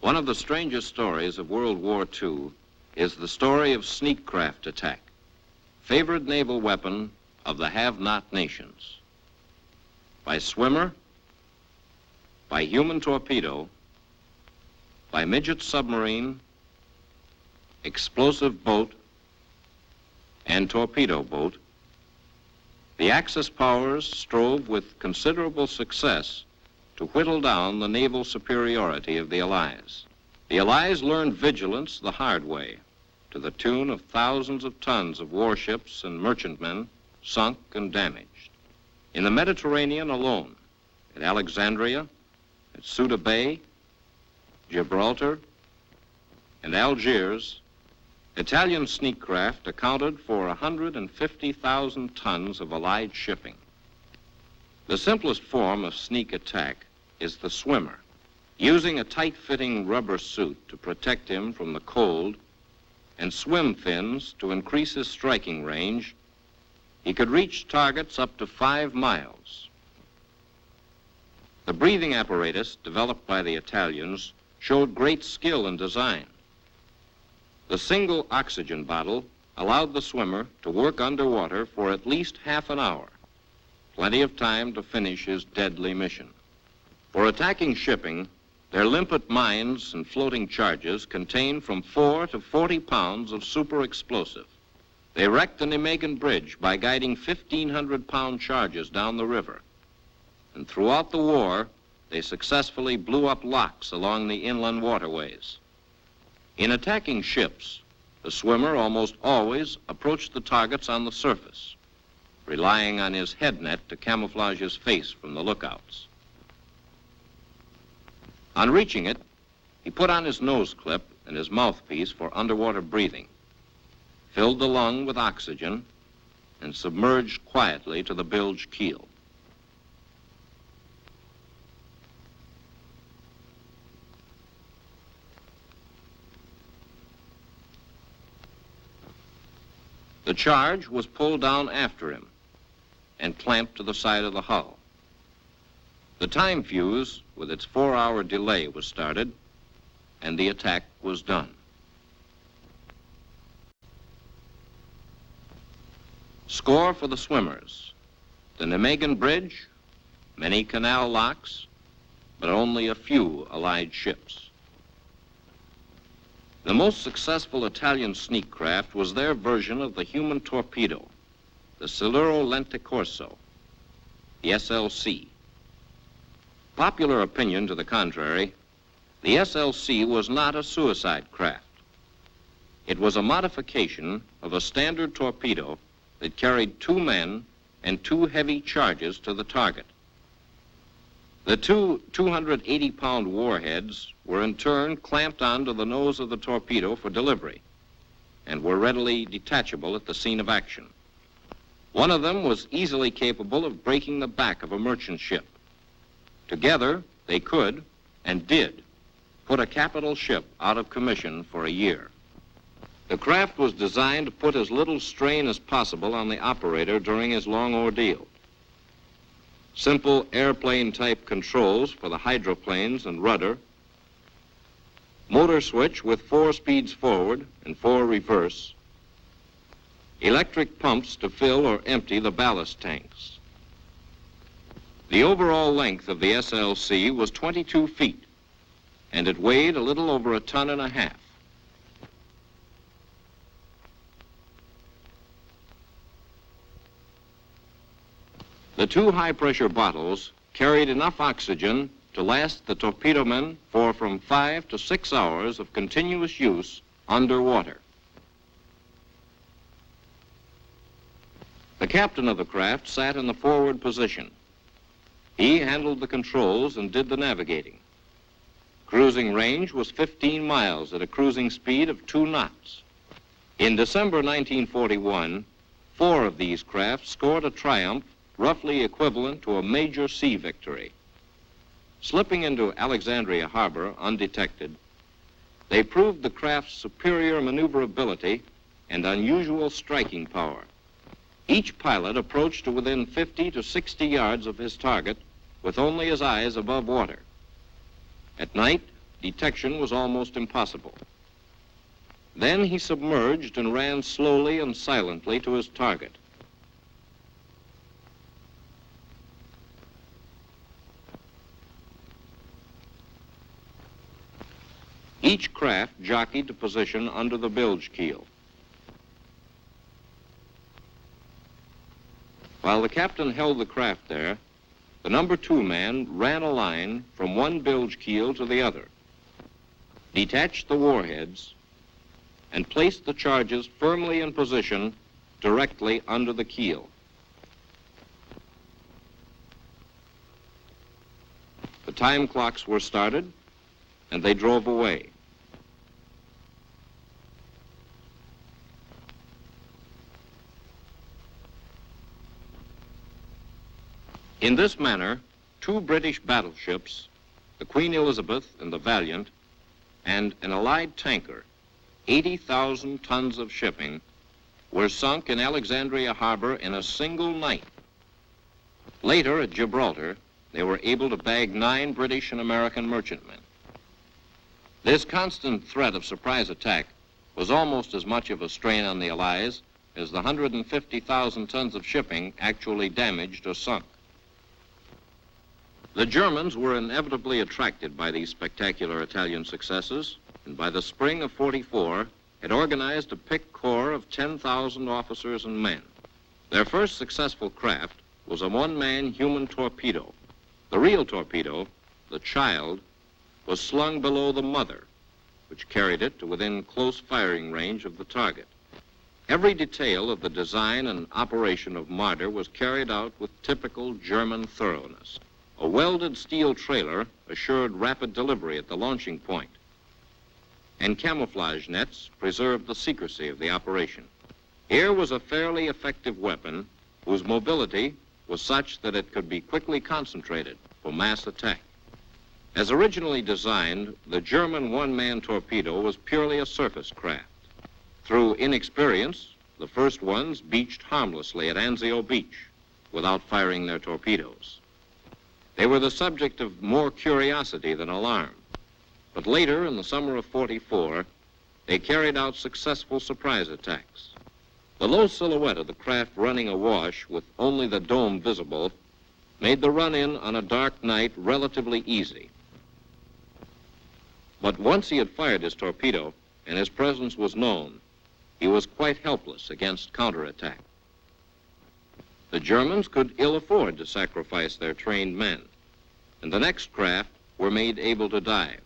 One of the strangest stories of World War II is the story of sneak craft attack, favored naval weapon of the have-not nations. By swimmer, by human torpedo, by midget submarine, explosive boat, and torpedo boat, the Axis powers strove with considerable success to whittle down the naval superiority of the Allies. The Allies learned vigilance the hard way, to the tune of thousands of tons of warships and merchantmen sunk and damaged. In the Mediterranean alone, at Alexandria, at Ceuta Bay, Gibraltar, and Algiers, Italian sneak craft accounted for 150,000 tons of Allied shipping. The simplest form of sneak attack is the swimmer, using a tight-fitting rubber suit to protect him from the cold and swim fins to increase his striking range. He could reach targets up to 5 miles. The breathing apparatus developed by the Italians showed great skill in design. The single oxygen bottle allowed the swimmer to work underwater for at least half an hour, plenty of time to finish his deadly mission. For attacking shipping, their limpet mines and floating charges contain from 4 to 40 pounds of super explosive. They wrecked the Nijmegen Bridge by guiding 1,500-pound charges down the river. And throughout the war, they successfully blew up locks along the inland waterways. In attacking ships, the swimmer almost always approached the targets on the surface, relying on his head net to camouflage his face from the lookouts. On reaching it, he put on his nose clip and his mouthpiece for underwater breathing, filled the lung with oxygen, and submerged quietly to the bilge keel. The charge was pulled down after him and clamped to the side of the hull. The time fuse, with its 4-hour delay, was started, and the attack was done. Score for the swimmers: the Nijmegen Bridge, many canal locks, but only a few Allied ships. The most successful Italian sneak craft was their version of the human torpedo, the Siluro Lente Corso, the SLC. Popular opinion to the contrary, the SLC was not a suicide craft. It was a modification of a standard torpedo that carried 2 men and 2 heavy charges to the target. The 2 280-pound warheads were in turn clamped onto the nose of the torpedo for delivery and were readily detachable at the scene of action. One of them was easily capable of breaking the back of a merchant ship. Together, they could, and did, put a capital ship out of commission for a year. The craft was designed to put as little strain as possible on the operator during his long ordeal. Simple airplane-type controls for the hydroplanes and rudder, motor switch with 4 speeds forward and 4 reverse, electric pumps to fill or empty the ballast tanks. The overall length of the SLC was 22 feet, and it weighed a little over 1.5 tons. The 2 high-pressure bottles carried enough oxygen to last the torpedo men for from 5 to 6 hours of continuous use underwater. The captain of the craft sat in the forward position. He handled the controls and did the navigating. Cruising range was 15 miles at a cruising speed of 2 knots. In December 1941, 4 of these craft scored a triumph roughly equivalent to a major sea victory. Slipping into Alexandria Harbor undetected, they proved the craft's superior maneuverability and unusual striking power. Each pilot approached to within 50 to 60 yards of his target with only his eyes above water. At night, detection was almost impossible. Then he submerged and ran slowly and silently to his target. Each craft jockeyed to position under the bilge keel. While the captain held the craft there, the number 2 man ran a line from one bilge keel to the other, detached the warheads, and placed the charges firmly in position directly under the keel. The time clocks were started, and they drove away. In this manner, 2 British battleships, the Queen Elizabeth and the Valiant, and an Allied tanker, 80,000 tons of shipping, were sunk in Alexandria Harbor in a single night. Later, at Gibraltar, they were able to bag 9 British and American merchantmen. This constant threat of surprise attack was almost as much of a strain on the Allies as the 150,000 tons of shipping actually damaged or sunk. The Germans were inevitably attracted by these spectacular Italian successes, and by the spring of '44 had organized a picked corps of 10,000 officers and men. Their first successful craft was a one-man human torpedo. The real torpedo, the Child, was slung below the Mother, which carried it to within close firing range of the target. Every detail of the design and operation of Marder was carried out with typical German thoroughness. A welded steel trailer assured rapid delivery at the launching point, and camouflage nets preserved the secrecy of the operation. Here was a fairly effective weapon whose mobility was such that it could be quickly concentrated for mass attack. As originally designed, the German one-man torpedo was purely a surface craft. Through inexperience, the first ones beached harmlessly at Anzio Beach without firing their torpedoes. They were the subject of more curiosity than alarm. But later, in the summer of '44, they carried out successful surprise attacks. The low silhouette of the craft running awash with only the dome visible made the run-in on a dark night relatively easy. But once he had fired his torpedo and his presence was known, he was quite helpless against counterattack. The Germans could ill afford to sacrifice their trained men, and the next craft were made able to dive.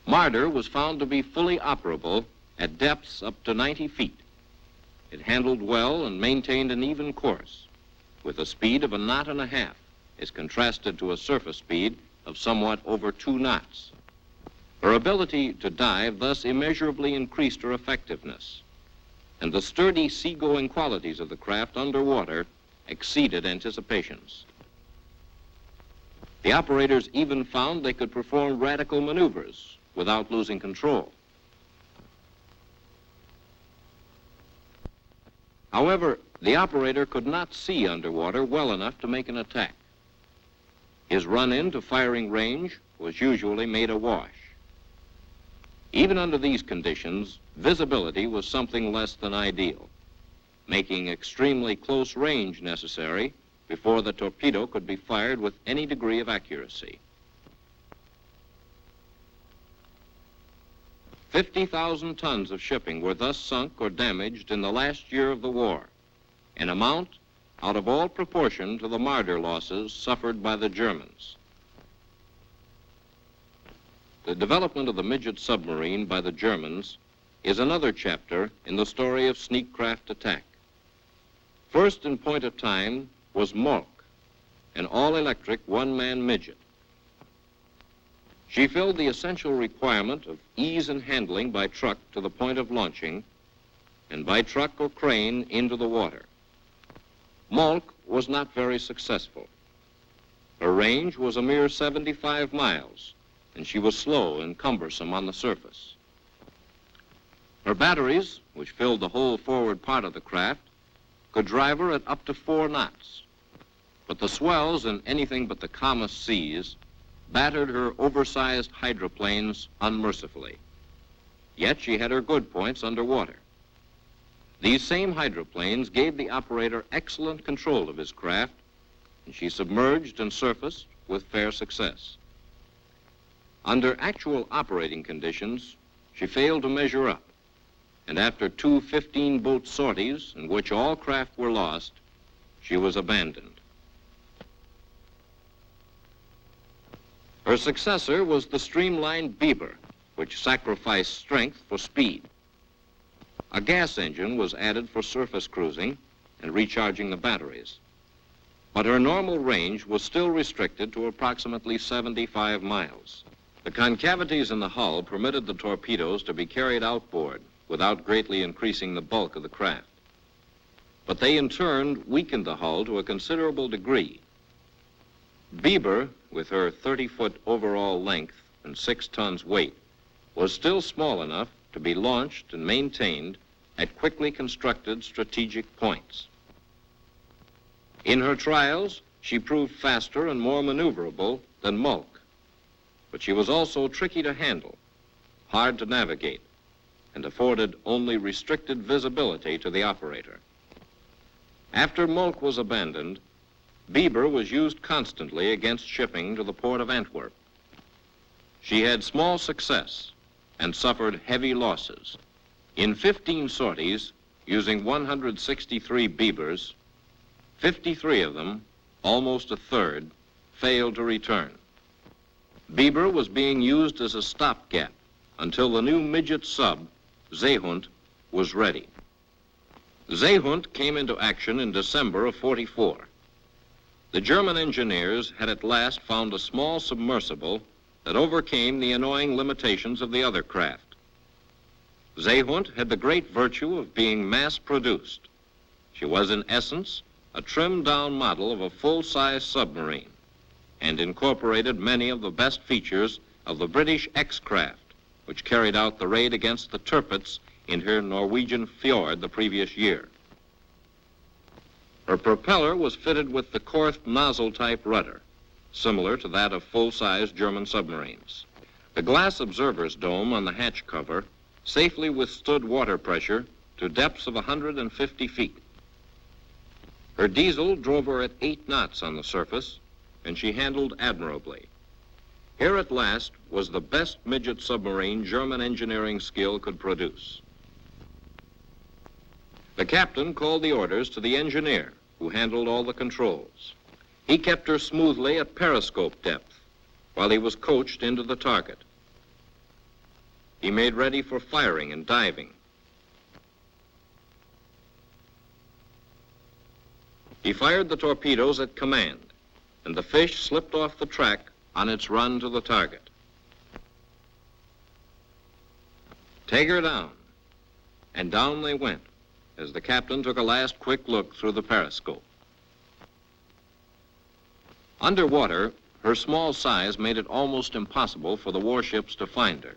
Marder was found to be fully operable at depths up to 90 feet. It handled well and maintained an even course, with a speed of 1.5 knots, as contrasted to a surface speed of somewhat over 2 knots. Her ability to dive thus immeasurably increased her effectiveness, and the sturdy seagoing qualities of the craft underwater exceeded anticipations. The operators even found they could perform radical maneuvers without losing control. However, the operator could not see underwater well enough to make an attack. His run-in to firing range was usually made awash. Even under these conditions, visibility was something less than ideal, making extremely close range necessary before the torpedo could be fired with any degree of accuracy. 50,000 tons of shipping were thus sunk or damaged in the last year of the war, an amount out of all proportion to the Marder losses suffered by the Germans. The development of the midget submarine by the Germans is another chapter in the story of sneak craft attack. First in point of time was Molk, an all-electric one-man midget. She filled the essential requirement of ease in handling by truck to the point of launching and by truck or crane into the water. Molk was not very successful. Her range was a mere 75 miles, and she was slow and cumbersome on the surface. Her batteries, which filled the whole forward part of the craft, could drive her at up to 4 knots. But the swells in anything but the calmest seas battered her oversized hydroplanes unmercifully. Yet she had her good points underwater. These same hydroplanes gave the operator excellent control of his craft, and she submerged and surfaced with fair success. Under actual operating conditions, she failed to measure up, and after two 15-boat sorties in which all craft were lost, she was abandoned. Her successor was the streamlined Beaver, which sacrificed strength for speed. A gas engine was added for surface cruising and recharging the batteries, but her normal range was still restricted to approximately 75 miles. The concavities in the hull permitted the torpedoes to be carried outboard without greatly increasing the bulk of the craft. But they in turn weakened the hull to a considerable degree. Beaver, with her 30-foot overall length and 6 tons weight, was still small enough to be launched and maintained at quickly constructed strategic points. In her trials, she proved faster and more maneuverable than Mulk, but she was also tricky to handle, hard to navigate, and afforded only restricted visibility to the operator. After Mulk was abandoned, Beaver was used constantly against shipping to the port of Antwerp. She had small success and suffered heavy losses. In 15 sorties, using 163 Beavers, 53 of them, almost a third, failed to return. Beaver was being used as a stopgap until the new midget sub, Seehund, was ready. Seehund came into action in December of '44. The German engineers had at last found a small submersible that overcame the annoying limitations of the other craft. Seehund had the great virtue of being mass-produced. She was, in essence, a trimmed-down model of a full-size submarine, and incorporated many of the best features of the British X-craft, which carried out the raid against the Tirpitz in her Norwegian fjord the previous year. Her propeller was fitted with the Korth nozzle-type rudder, similar to that of full-size German submarines. The glass observer's dome on the hatch cover safely withstood water pressure to depths of 150 feet. Her diesel drove her at 8 knots on the surface, and she handled admirably. Here at last was the best midget submarine German engineering skill could produce. The captain called the orders to the engineer, who handled all the controls. He kept her smoothly at periscope depth, while he was coached into the target. He made ready for firing and diving. He fired the torpedoes at command, and the fish slipped off the track on its run to the target. Take her down, and down they went, as the captain took a last quick look through the periscope. Underwater, her small size made it almost impossible for the warships to find her.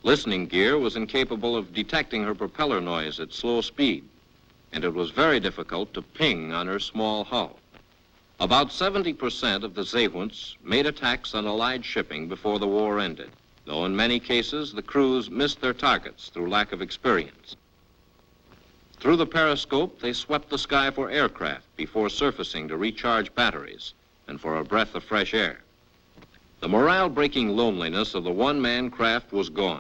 Listening gear was incapable of detecting her propeller noise at slow speed, and it was very difficult to ping on her small hull. About 70% of the Seehunds made attacks on Allied shipping before the war ended, though in many cases the crews missed their targets through lack of experience. Through the periscope, they swept the sky for aircraft before surfacing to recharge batteries and for a breath of fresh air. The morale-breaking loneliness of the one-man craft was gone.